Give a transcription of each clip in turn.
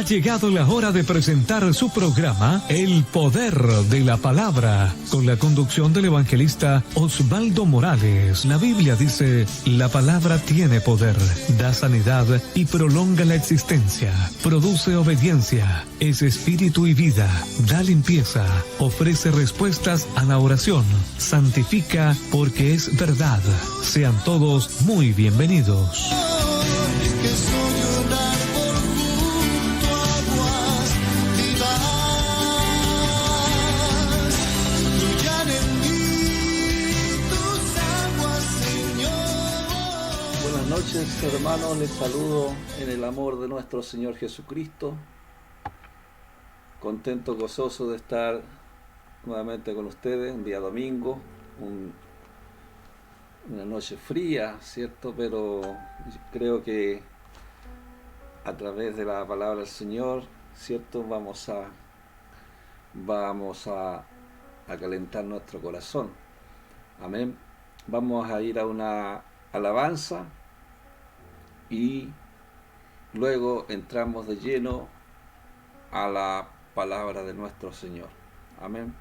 llegado la hora de presentar su programa El Poder de la Palabra, con la conducción del evangelista Osvaldo Morales. La Biblia dice: la palabra tiene poder, da sanidad y prolonga la existencia, produce obediencia, es espíritu y vida, da limpieza, ofrece respuestas a la oración, santifica porque es verdad. Sean todos muy bienvenidos. Buenas noches, hermanos, les saludo en el amor de nuestro Señor Jesucristo. Contento, gozoso de estar nuevamente con ustedes, un día domingo, una noche fría, ¿cierto? Pero creo que a través de la palabra del Señor, ¿cierto? Vamos a calentar nuestro corazón. Amén. Vamos a ir a una alabanza y luego entramos de lleno a la palabra de nuestro Señor. Amén.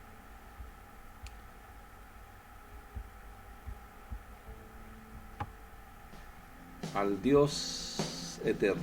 Al Dios eterno.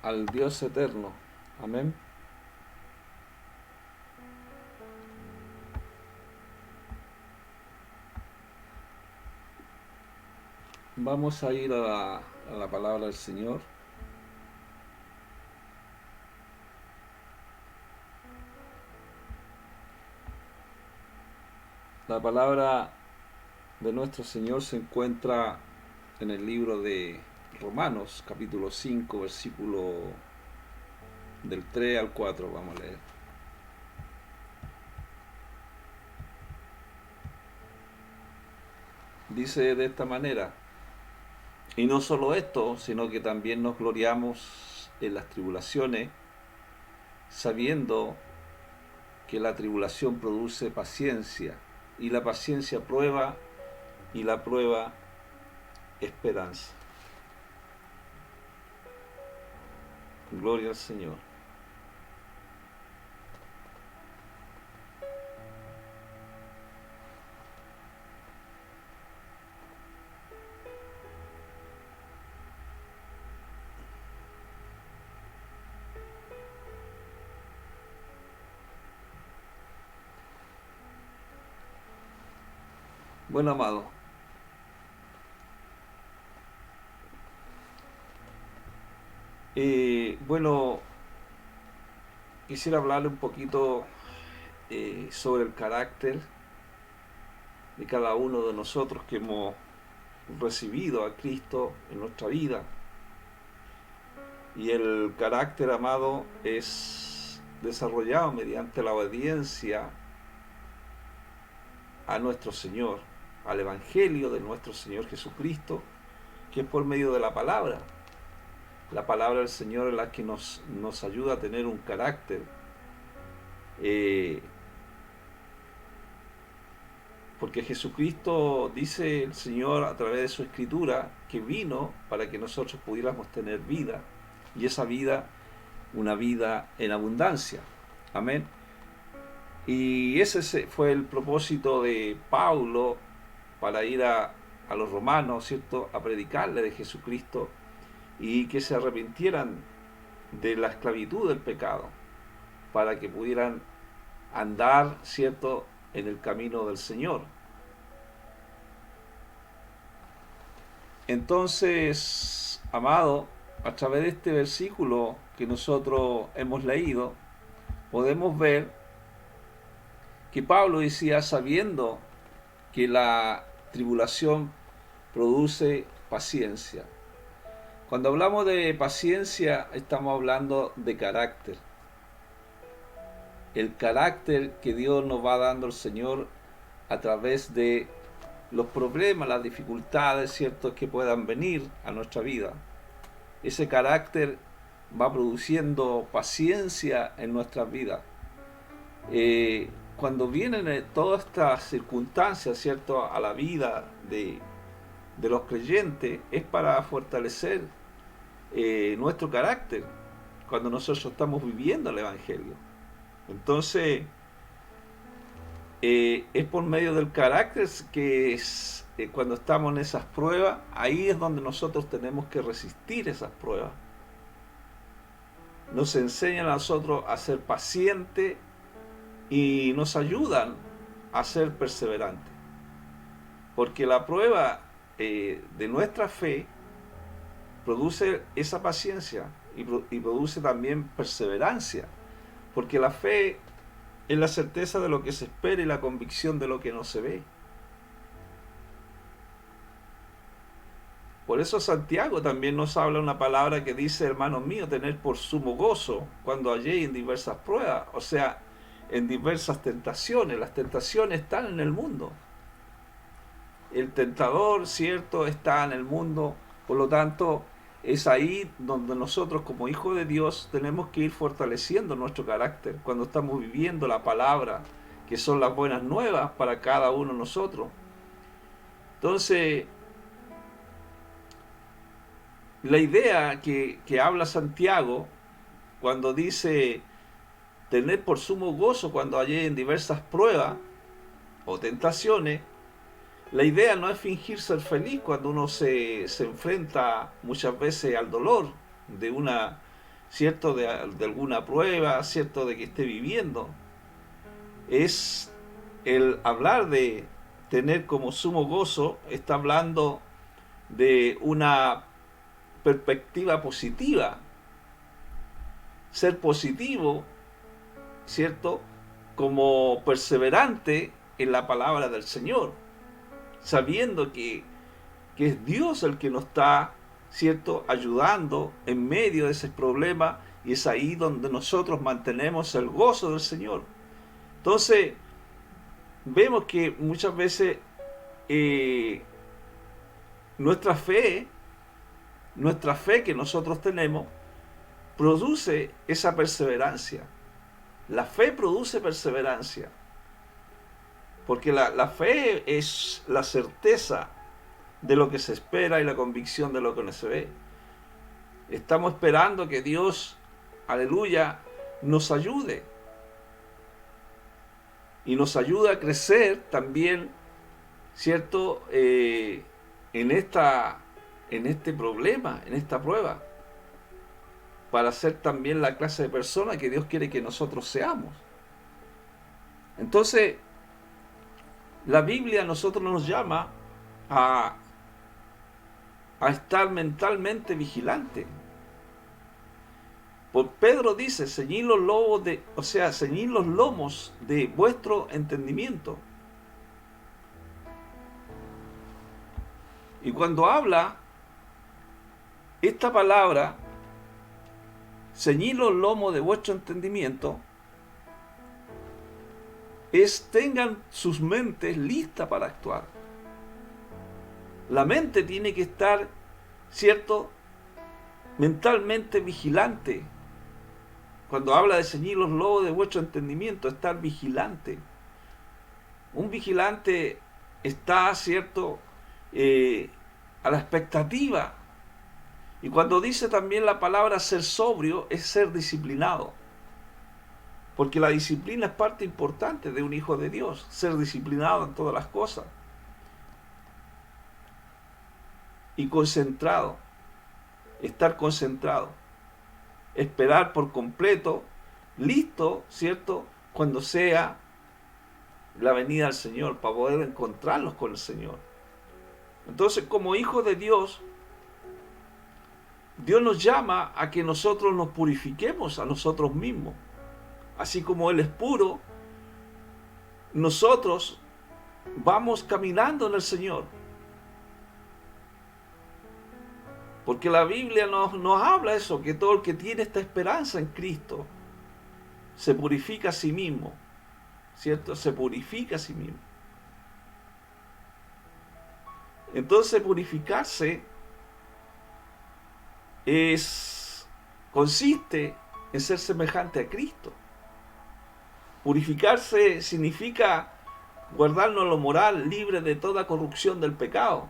al Dios eterno. Amén. Vamos a ir a la palabra del Señor. La palabra de nuestro Señor se encuentra en el libro de Romanos, capítulo 5, versículo del 3 al 4. Vamos a leer. Dice de esta manera: y no solo esto, sino que también nos gloriamos en las tribulaciones, sabiendo que la tribulación produce paciencia, y la paciencia prueba, y la prueba esperanza. Gloria al Señor. Bueno, amado, bueno, quisiera hablarle un poquito sobre el carácter de cada uno de nosotros que hemos recibido a Cristo en nuestra vida. Y el carácter, amado, es desarrollado mediante la obediencia a nuestro Señor, al Evangelio de nuestro Señor Jesucristo, que es por medio de la palabra. La palabra del Señor es la que nos ayuda a tener un carácter. Porque Jesucristo, dice el Señor a través de su Escritura, que vino para que nosotros pudiéramos tener vida, y esa vida, una vida en abundancia. Amén. Y ese fue el propósito de Pablo para ir a los romanos, ¿cierto?, a predicarle de Jesucristo y que se arrepintieran de la esclavitud del pecado, para que pudieran andar, ¿cierto?, en el camino del Señor. Entonces, amado, a través de este versículo que nosotros hemos leído, podemos ver que Pablo decía, sabiendo que la tribulación produce paciencia. Cuando hablamos de paciencia, estamos hablando de carácter. El carácter que Dios nos va dando el Señor a través de los problemas, las dificultades, ¿cierto?, que puedan venir a nuestra vida. Ese carácter va produciendo paciencia en nuestras vidas. Cuando vienen todas estas circunstancias, ¿cierto?, a la vida de los creyentes, es para fortalecer nuestro carácter cuando nosotros estamos viviendo el Evangelio. Entonces, es por medio del carácter que cuando estamos en esas pruebas, ahí es donde nosotros tenemos que resistir esas pruebas. Nos enseñan a nosotros a ser pacientes y nos ayudan a ser perseverantes. Porque la prueba de nuestra fe produce esa paciencia y produce también perseverancia. Porque la fe es la certeza de lo que se espera y la convicción de lo que no se ve. Por eso Santiago también nos habla una palabra que dice, hermanos míos, tener por sumo gozo cuando halléis en diversas pruebas, o sea, en diversas tentaciones. Las tentaciones están en el mundo. El tentador, cierto, está en el mundo, por lo tanto, es ahí donde nosotros como hijos de Dios tenemos que ir fortaleciendo nuestro carácter cuando estamos viviendo la palabra, que son las buenas nuevas para cada uno de nosotros. Entonces, la idea que habla Santiago cuando dice tener por sumo gozo cuando halléis en diversas pruebas o tentaciones, la idea no es fingir ser feliz cuando uno se enfrenta muchas veces al dolor de una ¿cierto?, de alguna prueba, ¿cierto?, de que esté viviendo. Es el hablar de tener como sumo gozo, está hablando de una perspectiva positiva, ser positivo, ¿cierto?, como perseverante en la palabra del Señor, sabiendo que es Dios el que nos está, ¿cierto?, ayudando en medio de ese problema, y es ahí donde nosotros mantenemos el gozo del Señor. Entonces, vemos que muchas veces nuestra fe que nosotros tenemos produce esa perseverancia. La fe produce perseverancia, porque la fe es la certeza de lo que se espera y la convicción de lo que no se ve. Estamos esperando que Dios, aleluya, nos ayude, y nos ayuda a crecer también, ¿cierto?, en este problema, en esta prueba, para ser también la clase de persona que Dios quiere que nosotros seamos. Entonces, la Biblia a nosotros nos llama a estar mentalmente vigilante. Por Pedro dice, ceñid los lomos de vuestro entendimiento. Y cuando habla esta palabra, ceñid los lomos de vuestro entendimiento, tengan sus mentes listas para actuar. La mente tiene que estar, ¿cierto?, mentalmente vigilante. Cuando habla de ceñir los lomos de vuestro entendimiento, estar vigilante. Un vigilante está, ¿cierto?, a la expectativa. Y cuando dice también la palabra ser sobrio, es ser disciplinado. Porque la disciplina es parte importante de un hijo de Dios, ser disciplinado en todas las cosas. Y concentrado, estar concentrado, esperar por completo, listo, ¿cierto?, cuando sea la venida del Señor, para poder encontrarnos con el Señor. Entonces, como hijos de Dios, Dios nos llama a que nosotros nos purifiquemos a nosotros mismos. Así como Él es puro, nosotros vamos caminando en el Señor. Porque la Biblia nos habla eso, que todo el que tiene esta esperanza en Cristo se purifica a sí mismo, ¿cierto? Se purifica a sí mismo. Entonces, purificarse consiste en ser semejante a Cristo. Purificarse significa guardarnos lo moral, libre de toda corrupción del pecado.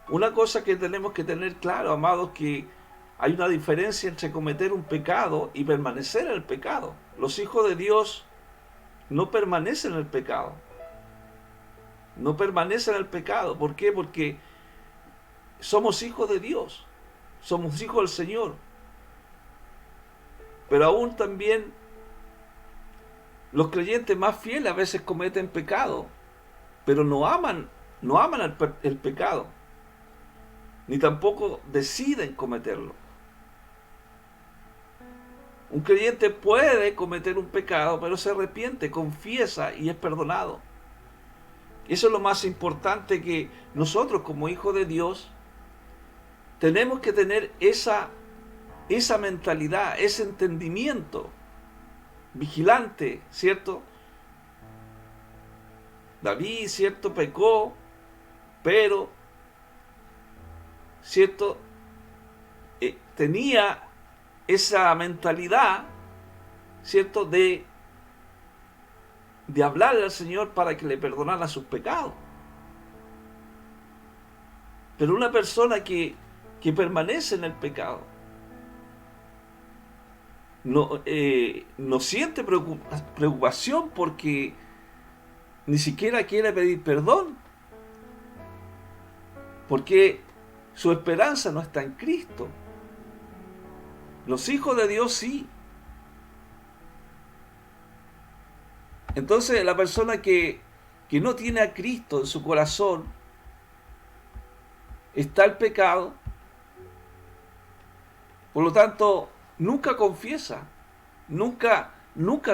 Una cosa que tenemos que tener claro, amados, que hay una diferencia entre cometer un pecado y permanecer en el pecado. Los hijos de Dios no permanecen en el pecado. No permanecen en el pecado. ¿Por qué? Porque somos hijos de Dios. Somos hijos del Señor. Pero aún también los creyentes más fieles a veces cometen pecado, pero no aman el pecado, ni tampoco deciden cometerlo. Un creyente puede cometer un pecado, pero se arrepiente, confiesa y es perdonado. Eso es lo más importante, que nosotros como hijos de Dios tenemos que tener esa mentalidad, ese entendimiento vigilante, ¿cierto? David, ¿cierto?, pecó, pero, ¿cierto?, tenía esa mentalidad, ¿cierto?, de hablarle al Señor para que le perdonara sus pecados. Pero una persona que permanece en el pecado no siente preocupación, porque ni siquiera quiere pedir perdón, porque su esperanza no está en Cristo. Los hijos de Dios sí. Entonces la persona que no tiene a Cristo en su corazón, está el pecado, por lo tanto, nunca confiesa, nunca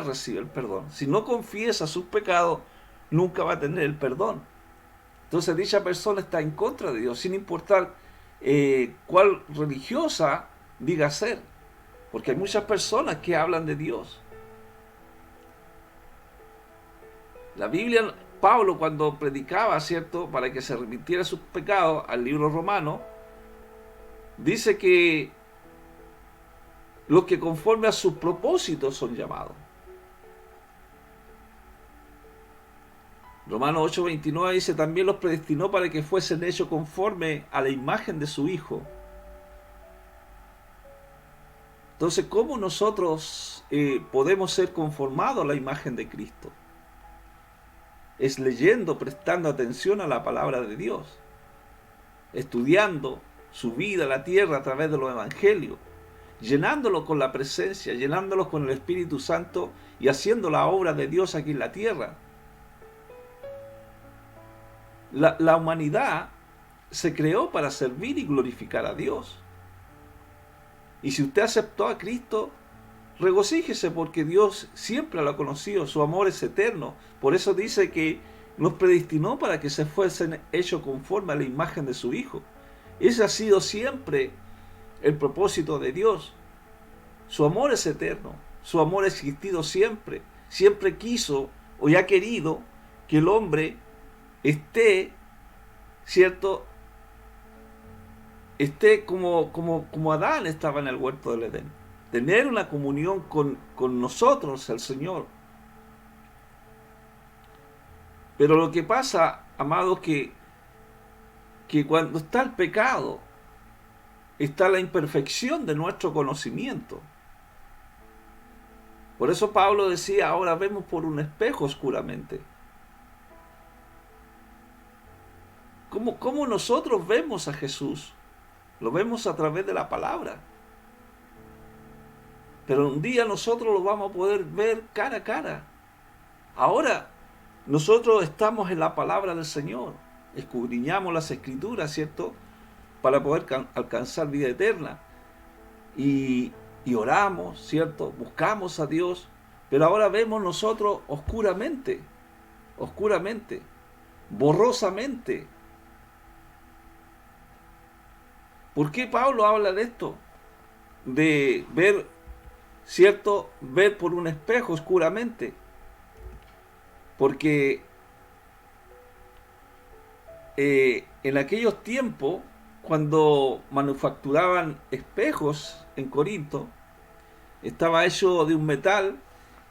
recibe el perdón. Si no confiesa sus pecados, nunca va a tener el perdón. Entonces dicha persona está en contra de Dios, sin importar cuál religiosa diga ser. Porque hay muchas personas que hablan de Dios. La Biblia, Pablo cuando predicaba, ¿cierto?, para que se arrepintiera sus pecados, al libro romano, dice que los que conforme a sus propósitos son llamados. Romanos 8:29 dice, también los predestinó para que fuesen hechos conforme a la imagen de su Hijo. Entonces, ¿cómo nosotros podemos ser conformados a la imagen de Cristo? Es leyendo, prestando atención a la palabra de Dios, estudiando su vida, la tierra, a través de los evangelios, llenándolo con la presencia, llenándolo con el Espíritu Santo y haciendo la obra de Dios aquí en la tierra. La humanidad se creó para servir y glorificar a Dios. Y si usted aceptó a Cristo, regocíjese porque Dios siempre lo ha conocido, su amor es eterno. Por eso dice que nos predestinó para que se fuesen hechos conforme a la imagen de su Hijo. Ese ha sido siempre el propósito de Dios. Su amor es eterno, su amor ha existido siempre. Siempre quiso o ha querido que el hombre esté, ¿cierto?, esté como Adán estaba en el huerto del Edén. Tener una comunión con nosotros, el Señor. Pero lo que pasa, amados, que cuando está el pecado, está la imperfección de nuestro conocimiento. Por eso Pablo decía, ahora vemos por un espejo oscuramente. ¿Cómo nosotros vemos a Jesús? Lo vemos a través de la palabra. Pero un día nosotros lo vamos a poder ver cara a cara. Ahora nosotros estamos en la palabra del Señor. Escudriñamos las Escrituras, ¿cierto?, para poder alcanzar vida eterna. Y oramos, ¿cierto? Buscamos a Dios. Pero ahora vemos nosotros oscuramente, borrosamente. ¿Por qué Pablo habla de esto? De ver, ¿cierto?, ver por un espejo oscuramente. Porque en aquellos tiempos, cuando manufacturaban espejos en Corinto, estaba hecho de un metal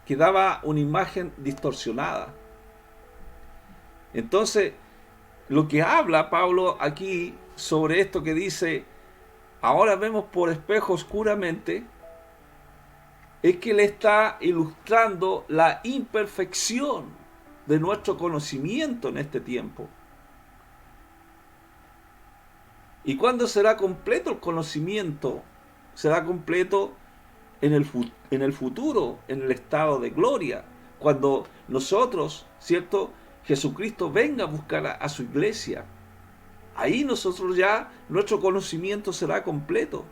que daba una imagen distorsionada. Entonces, lo que habla Pablo aquí sobre esto que dice, ahora vemos por espejo oscuramente, es que le está ilustrando la imperfección de nuestro conocimiento en este tiempo. ¿Y cuándo será completo el conocimiento? Será completo en el futuro, en el estado de gloria, cuando nosotros, ¿cierto?, Jesucristo venga a buscar a su iglesia. Ahí nosotros ya, nuestro conocimiento será completo.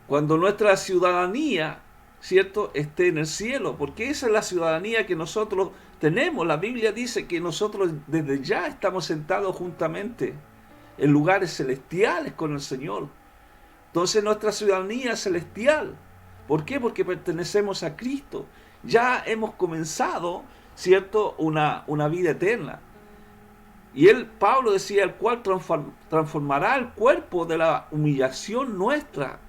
Cuando nuestra ciudadanía, ¿cierto?, esté en el cielo, porque esa es la ciudadanía que nosotros tenemos. La Biblia dice que nosotros desde ya estamos sentados juntamente en lugares celestiales con el Señor. Entonces nuestra ciudadanía es celestial. ¿Por qué? Porque pertenecemos a Cristo. Ya hemos comenzado, ¿cierto?, una vida eterna. Y Pablo decía, el cual transformará el cuerpo de la humillación nuestra.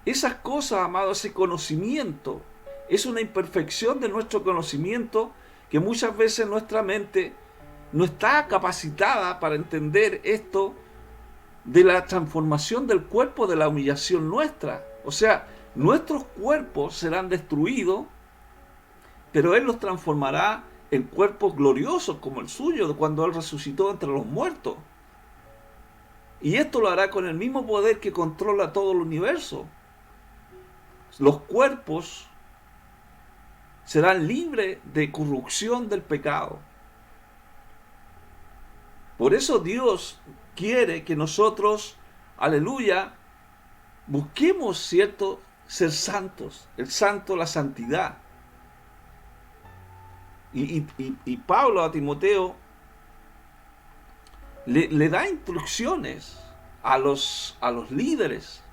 Esas cosas, amados, ese conocimiento, es una imperfección de nuestro conocimiento que muchas veces nuestra mente no está capacitada para entender esto de la transformación del cuerpo de la humillación nuestra. O sea, nuestros cuerpos serán destruidos, pero Él los transformará en cuerpos gloriosos como el suyo, cuando Él resucitó entre los muertos. Y esto lo hará con el mismo poder que controla todo el universo. Los cuerpos serán libres de corrupción del pecado. Por eso Dios quiere que nosotros, aleluya, busquemos, ¿cierto?, ser santos. El santo, la santidad. Y Pablo a Timoteo le da instrucciones a los líderes,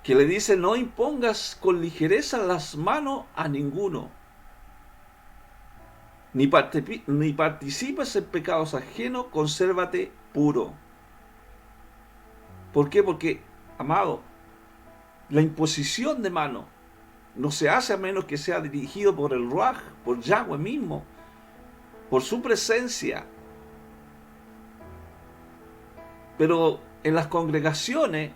que le dice: no impongas con ligereza las manos a ninguno, ni participes en pecados ajenos, consérvate puro. ¿Por qué? Porque, amado, la imposición de mano no se hace a menos que sea dirigido por el Ruaj, por Yahweh mismo, por su presencia. Pero en las congregaciones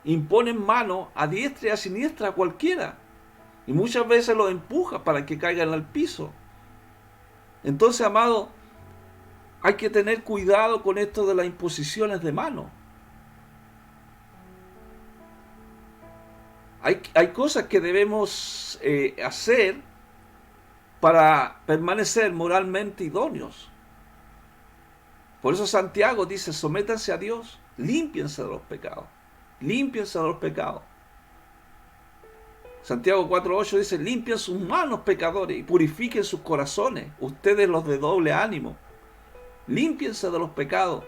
imponen mano a diestra y a siniestra a cualquiera, y muchas veces los empuja para que caigan al piso. Entonces, amado, hay que tener cuidado con esto de las imposiciones de mano. Hay cosas que debemos hacer para permanecer moralmente idóneos. Por eso Santiago dice: sométanse a Dios, límpiense de los pecados. Límpiense de los pecados. Santiago 4:8 dice: limpien sus manos, pecadores, y purifiquen sus corazones, ustedes los de doble ánimo. Límpiense de los pecados.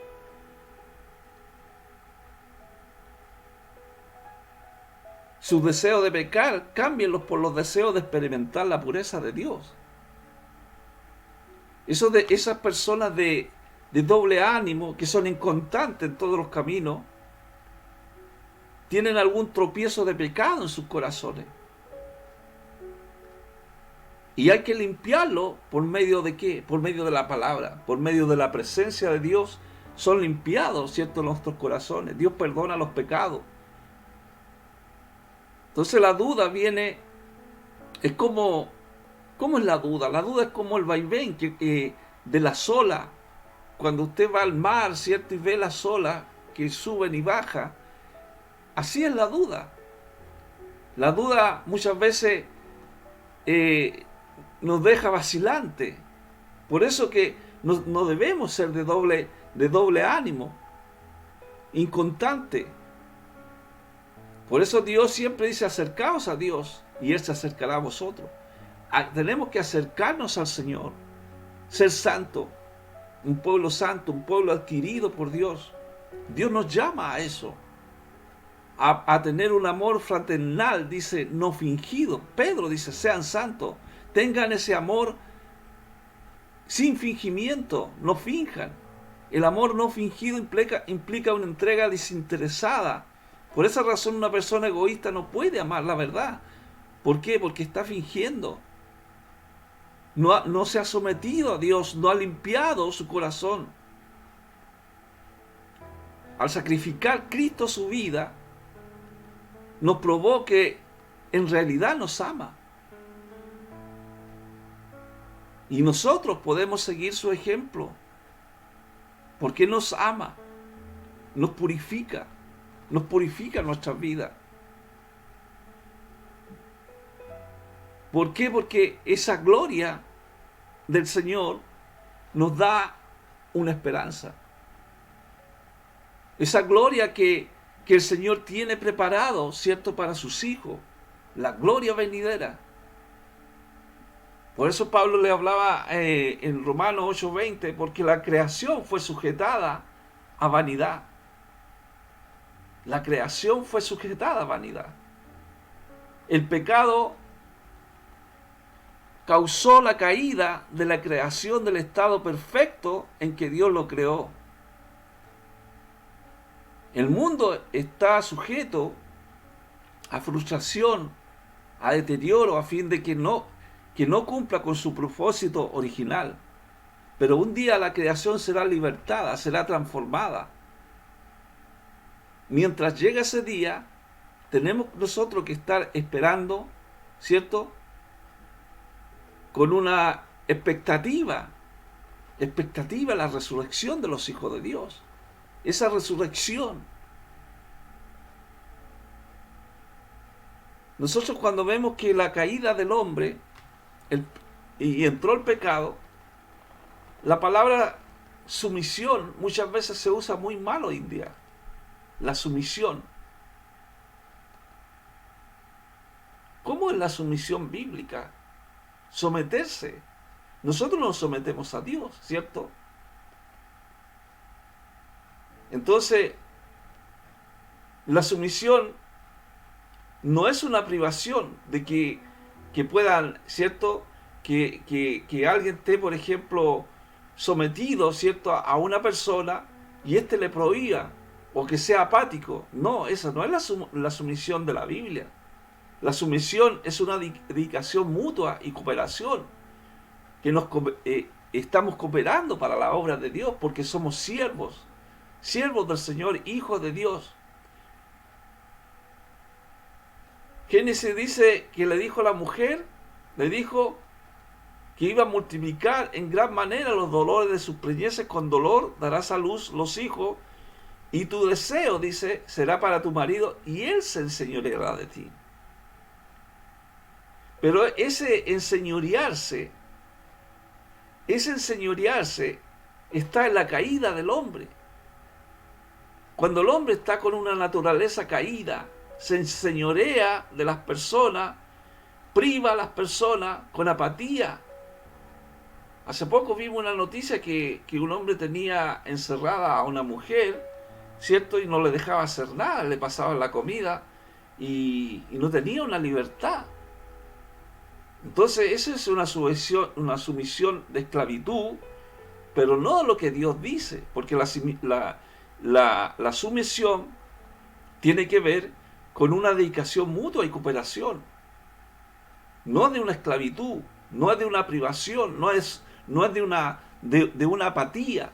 Sus deseos de pecar, cámbienlos por los deseos de experimentar la pureza de Dios. Esas personas de doble ánimo, que son inconstantes en todos los caminos, tienen algún tropiezo de pecado en sus corazones. Y hay que limpiarlo por medio de ¿qué? Por medio de la palabra, por medio de la presencia de Dios. Son limpiados, ¿cierto?, nuestros corazones. Dios perdona los pecados. Entonces la duda viene, es como, ¿cómo es la duda? La duda es como el vaivén de las olas. Cuando usted va al mar, ¿cierto?, y ve las olas que suben y bajan, así es la duda. La duda muchas veces nos deja vacilante. Por eso que no debemos ser de doble ánimo, inconstante. Por eso Dios siempre dice: acercaos a Dios y Él se acercará a vosotros. Tenemos que acercarnos al Señor, ser santo, un pueblo santo, un pueblo adquirido por Dios. Dios nos llama a eso, a tener un amor fraternal, dice, no fingido. Pedro dice: sean santos, tengan ese amor sin fingimiento, no finjan. El amor no fingido implica una entrega desinteresada. Por esa razón una persona egoísta no puede amar la verdad. ¿Por qué? Porque está fingiendo. No se ha sometido a Dios, no ha limpiado su corazón. Al sacrificar Cristo su vida, nos probó que en realidad nos ama. Y nosotros podemos seguir su ejemplo, porque nos ama, nos purifica nuestras vidas. ¿Por qué? Porque esa gloria del Señor nos da una esperanza. Esa gloria que el Señor tiene preparado, ¿cierto?, para sus hijos. La gloria venidera. Por eso Pablo le hablaba en Romanos 8:20, porque la creación fue sujetada a vanidad. La creación fue sujetada a vanidad. El pecado causó la caída de la creación del estado perfecto en que Dios lo creó. El mundo está sujeto a frustración, a deterioro, a fin de que no cumpla con su propósito original. Pero un día la creación será libertada, será transformada. Mientras llega ese día, tenemos nosotros que estar esperando, ¿cierto?, con una expectativa la resurrección de los hijos de Dios. esa resurrección. Nosotros cuando vemos que la caída del hombre y entró el pecado, la palabra sumisión muchas veces se usa muy mal hoy en día. La sumisión. ¿Cómo es la sumisión bíblica? Someterse. Nosotros nos sometemos a Dios, ¿cierto? Entonces, la sumisión no es una privación de que puedan, ¿cierto? Que alguien esté, por ejemplo, sometido, ¿cierto? A una persona y éste le prohíba o que sea apático. No, esa no es la sumisión de la Biblia. La sumisión es una dedicación mutua y cooperación, que estamos cooperando para la obra de Dios porque somos siervos del Señor, hijos de Dios. Génesis dice que le dijo a la mujer, le dijo que iba a multiplicar en gran manera los dolores de sus preñeces, con dolor darás a luz los hijos, y tu deseo, dice, será para tu marido, y él se enseñoreará de ti. Pero ese enseñorearse está en la caída del hombre. Cuando el hombre está con una naturaleza caída, se enseñorea de las personas, priva a las personas con apatía. Hace poco vimos una noticia que un hombre tenía encerrada a una mujer, ¿cierto? Y no le dejaba hacer nada, le pasaba la comida y no tenía una libertad. Entonces, esa es una sumisión de esclavitud, pero no lo que Dios dice, porque la sumisión tiene que ver con una dedicación mutua y cooperación. No de una esclavitud, no es de una privación, no es de una apatía.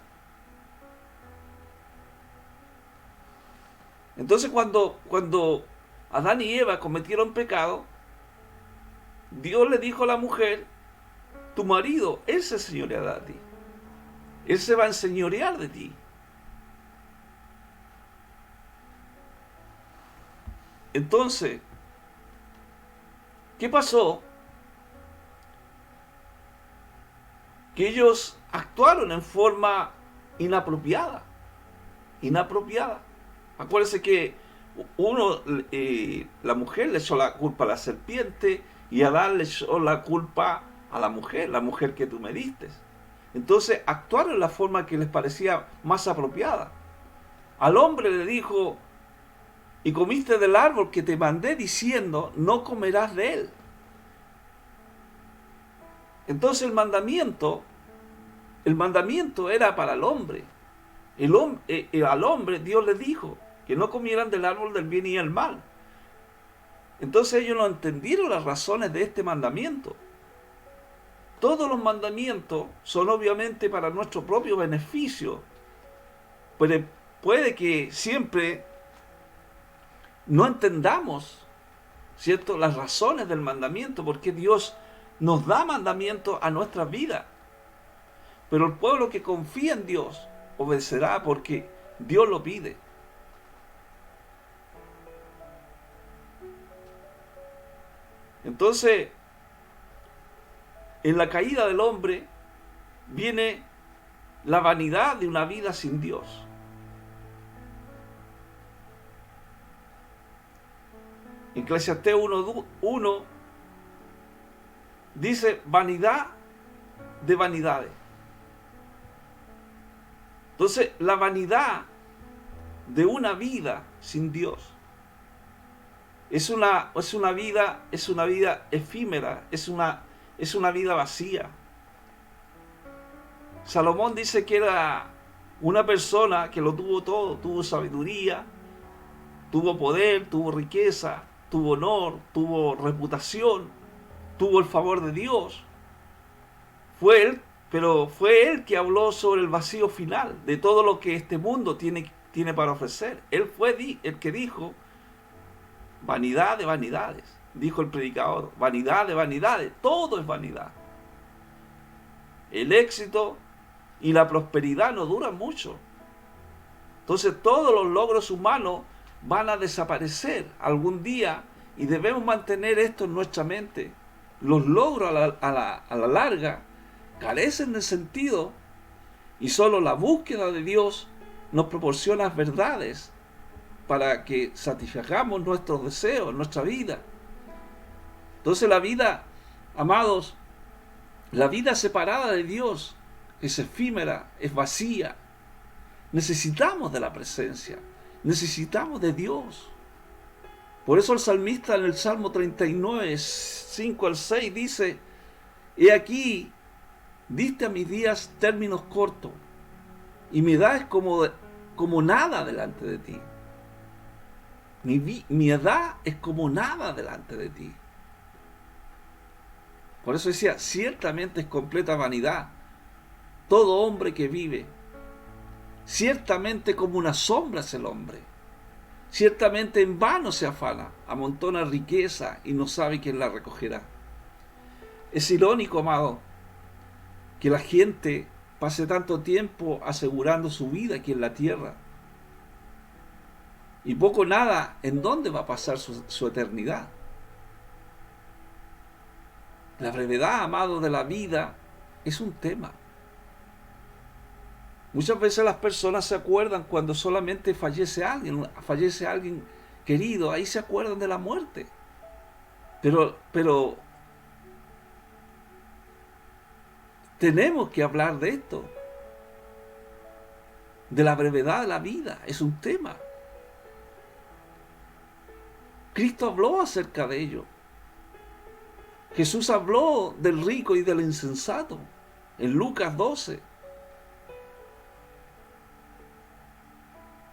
Entonces, cuando Adán y Eva cometieron pecado, Dios le dijo a la mujer, tu marido, él se enseñoreará de ti. Él se va a enseñorear de ti. Entonces, ¿qué pasó? Que ellos actuaron en forma inapropiada. Acuérdense que la mujer le echó la culpa a la serpiente y Adán le echó la culpa a la mujer que tú me diste. Entonces actuaron en la forma que les parecía más apropiada. Al hombre le dijo, y comiste del árbol que te mandé diciendo, no comerás de él. Entonces el mandamiento era para el hombre. Al hombre Dios le dijo que no comieran del árbol del bien y el mal. Entonces ellos no entendieron las razones de este mandamiento. Todos los mandamientos son obviamente para nuestro propio beneficio, pero puede que siempre no entendamos, ¿cierto?, las razones del mandamiento, porque Dios nos da mandamientos a nuestras vidas. Pero el pueblo que confía en Dios obedecerá porque Dios lo pide. Entonces, en la caída del hombre viene la vanidad de una vida sin Dios. Eclesiastés 1:1 dice, vanidad de vanidades. Entonces, la vanidad de una vida sin Dios es una vida efímera, es una vida vacía. Salomón dice que era una persona que lo tuvo todo, tuvo sabiduría, tuvo poder, tuvo riqueza, tuvo honor, tuvo reputación, tuvo el favor de Dios. Pero fue él que habló sobre el vacío final de todo lo que este mundo tiene para ofrecer. Él fue el que dijo, vanidad de vanidades, dijo el predicador, vanidad de vanidades, todo es vanidad. El éxito y la prosperidad no duran mucho. Entonces todos los logros humanos van a desaparecer algún día y debemos mantener esto en nuestra mente. Los logros a la larga carecen de sentido y solo la búsqueda de Dios nos proporciona verdades para que satisfagamos nuestros deseos, en nuestra vida. Entonces la vida, amados, la vida separada de Dios es efímera, es vacía. Necesitamos de la presencia, necesitamos de Dios. Por eso el salmista en el Salmo 39, 5 al 6 dice: he aquí, diste a mis días términos cortos, y mi edad es como nada delante de ti. Mi edad es como nada delante de ti. Por eso decía, ciertamente es completa vanidad todo hombre que vive. Ciertamente como una sombra es el hombre. Ciertamente en vano se afana, amontona riqueza y no sabe quién la recogerá. Es irónico, amado, que la gente pase tanto tiempo asegurando su vida aquí en la tierra y poco nada en dónde va a pasar su eternidad. La brevedad, amado, de la vida es un tema. Muchas veces las personas se acuerdan cuando solamente fallece alguien querido, ahí se acuerdan de la muerte. Pero tenemos que hablar de esto, de la brevedad de la vida, es un tema. Cristo habló acerca de ello. Jesús habló del rico y del insensato en Lucas 12.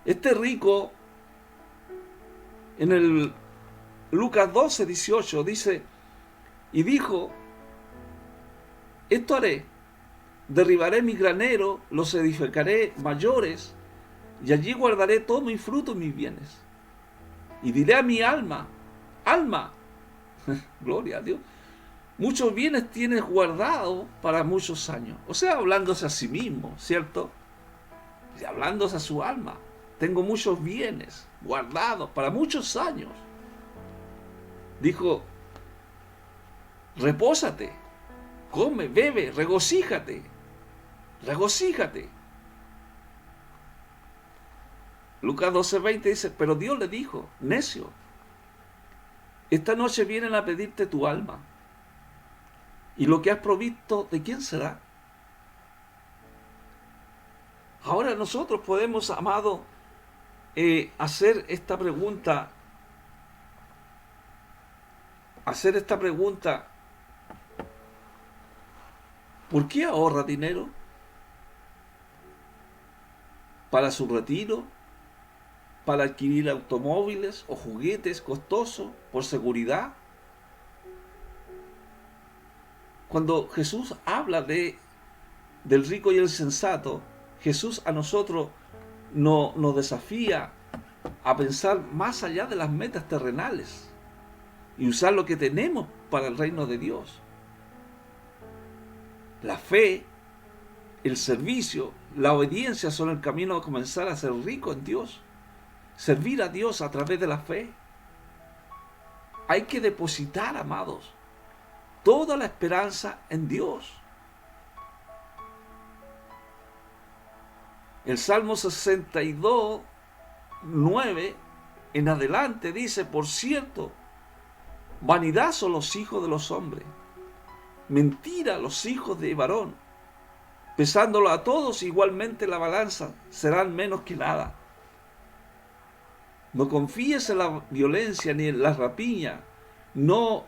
Este rico, en el Lucas 12, 18, dice, y dijo, esto haré, derribaré mi granero, los edificaré mayores, y allí guardaré todo mi fruto y mis bienes. Y diré a mi alma, alma, gloria a Dios, muchos bienes tienes guardados para muchos años. O sea, hablándose a sí mismo, ¿cierto? Y hablándose a su alma. Tengo muchos bienes guardados para muchos años. Dijo, repósate, come, bebe, regocíjate, regocíjate. Lucas 12:20 dice, pero Dios le dijo, necio, esta noche vienen a pedirte tu alma, y lo que has provisto, ¿de quién será? Ahora nosotros podemos, amado, hacer esta pregunta. ¿Por qué ahorra dinero? ¿Para su retiro? ¿Para adquirir automóviles o juguetes costosos por seguridad? Cuando Jesús habla del rico y el sensato, Jesús a nosotros nos desafía a pensar más allá de las metas terrenales y usar lo que tenemos para el reino de Dios. La fe, el servicio, la obediencia son el camino a comenzar a ser rico en Dios. Servir a Dios a través de la fe. Hay que depositar, amados, toda la esperanza en Dios. El Salmo 62, 9 en adelante dice, por cierto, vanidad son los hijos de los hombres, mentira los hijos de varón, pesándolo a todos igualmente la balanza, serán menos que nada. No confíes en la violencia ni en la rapiña, no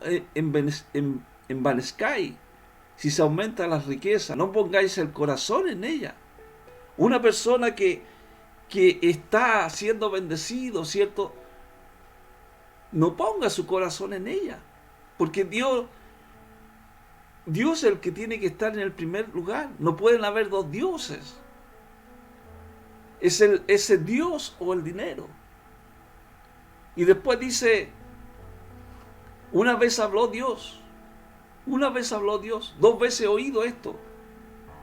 envanezcáis si se aumenta la riqueza, no pongáis el corazón en ella. Una persona que está siendo bendecido, ¿cierto? No ponga su corazón en ella, porque Dios es el que tiene que estar en el primer lugar. No pueden haber dos dioses. Es ese Dios o el dinero. Y después dice, una vez habló Dios, dos veces he oído esto,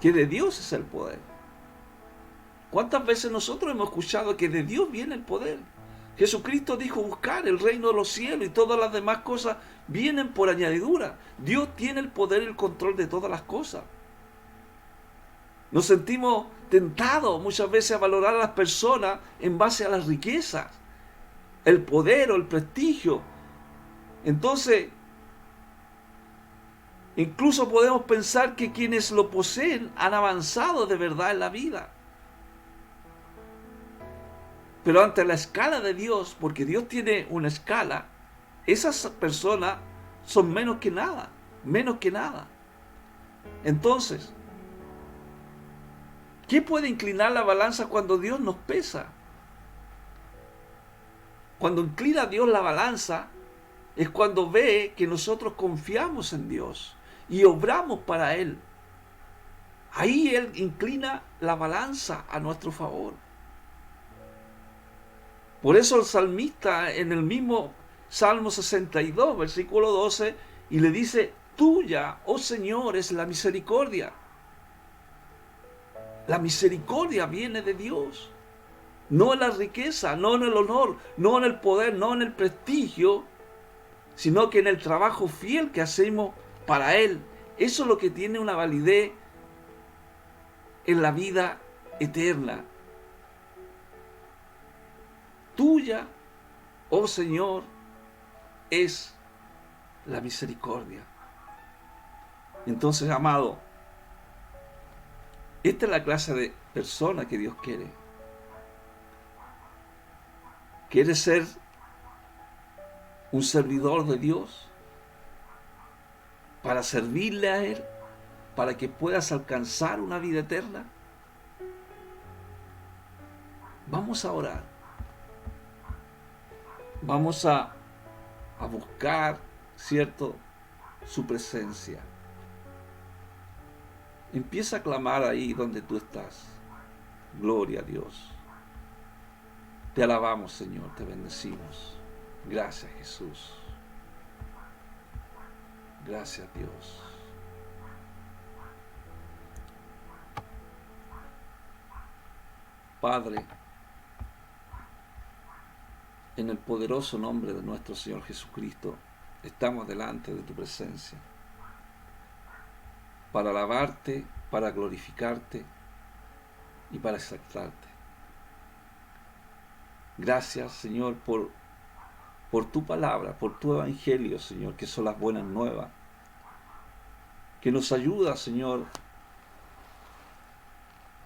que de Dios es el poder. ¿Cuántas veces nosotros hemos escuchado que de Dios viene el poder? Jesucristo dijo buscar el reino de los cielos y todas las demás cosas vienen por añadidura. Dios tiene el poder y el control de todas las cosas. Nos sentimos tentados muchas veces a valorar a las personas en base a las riquezas, el poder o el prestigio. Entonces, incluso podemos pensar que quienes lo poseen han avanzado de verdad en la vida. Pero ante la escala de Dios, porque Dios tiene una escala, esas personas son menos que nada, menos que nada. Entonces, ¿qué puede inclinar la balanza cuando Dios nos pesa? Cuando inclina Dios la balanza, es cuando ve que nosotros confiamos en Dios y obramos para Él. Ahí Él inclina la balanza a nuestro favor. Por eso el salmista en el mismo Salmo 62, versículo 12, y le dice, tuya, oh Señor, es la misericordia. La misericordia viene de Dios. No en la riqueza, no en el honor, no en el poder, no en el prestigio, sino que en el trabajo fiel que hacemos para Él. Eso es lo que tiene una validez en la vida eterna. Tuya, oh Señor, es la misericordia. Entonces, amado, esta es la clase de persona que Dios quiere. ¿Quieres ser un servidor de Dios para servirle a Él, para que puedas alcanzar una vida eterna? Vamos a orar. Vamos a buscar, ¿cierto?, su presencia. Empieza a clamar ahí donde tú estás. Gloria a Dios. Te alabamos, Señor, te bendecimos. Gracias, Jesús. Gracias, Dios. Padre, en el poderoso nombre de nuestro Señor Jesucristo, estamos delante de tu presencia para alabarte, para glorificarte y para exaltarte. Gracias, Señor, por tu palabra, por tu evangelio, Señor, que son las buenas nuevas, que nos ayuda, Señor,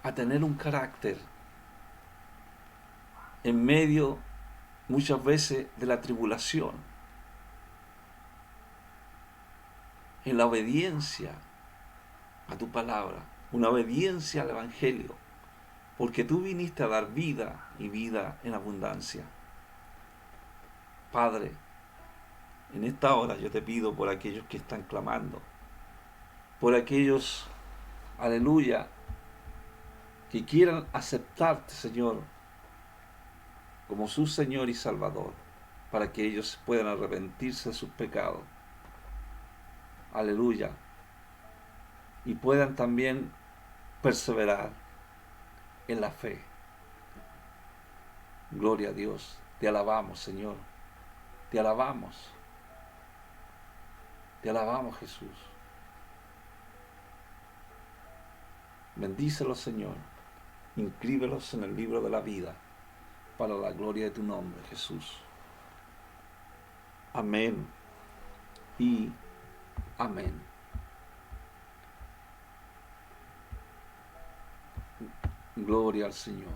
a tener un carácter en medio, muchas veces, de la tribulación, en la obediencia a tu palabra, una obediencia al evangelio, porque tú viniste a dar vida y vida en abundancia. Padre, en esta hora yo te pido por aquellos que están clamando, por aquellos, aleluya, que quieran aceptarte, Señor, como su Señor y Salvador, para que ellos puedan arrepentirse de sus pecados. Aleluya. Y puedan también perseverar en la fe. Gloria a Dios. Te alabamos, Señor. Te alabamos. Te alabamos, Jesús. Bendícelos, Señor. Inscríbelos en el libro de la vida, para la gloria de tu nombre, Jesús. Amén y amén. Gloria al Señor.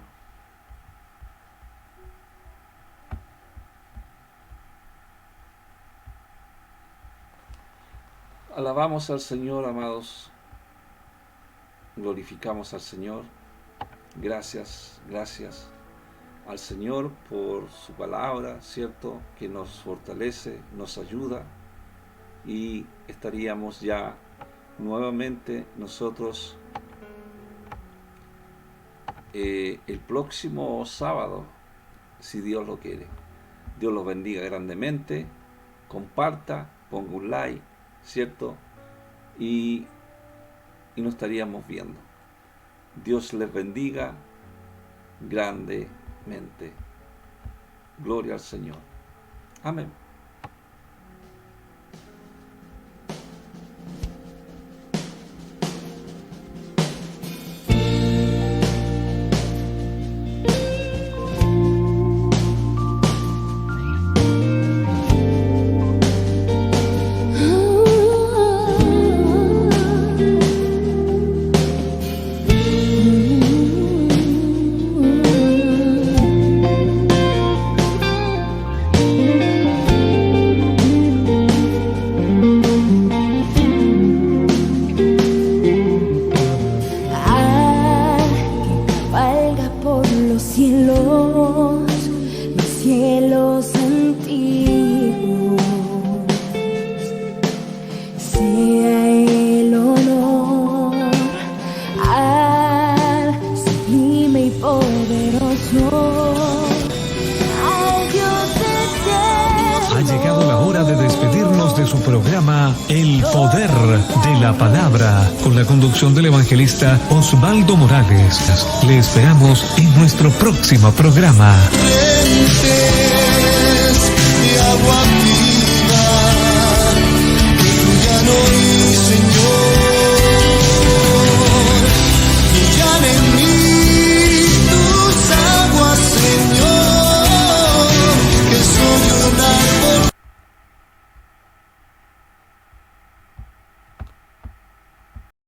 Alabamos al Señor, amados. Glorificamos al Señor. Gracias, gracias al Señor por su palabra, ¿cierto? Que nos fortalece, nos ayuda, y estaríamos ya nuevamente nosotros el próximo sábado, si Dios lo quiere. Dios los bendiga grandemente. Comparta, ponga un like, ¿cierto? Y nos estaríamos viendo. Dios les bendiga grandemente. Gloria al Señor. Amén. Ha llegado la hora de despedirnos de su programa El Poder de la Palabra, con la conducción del evangelista Osvaldo Morales. Le esperamos en nuestro próximo programa.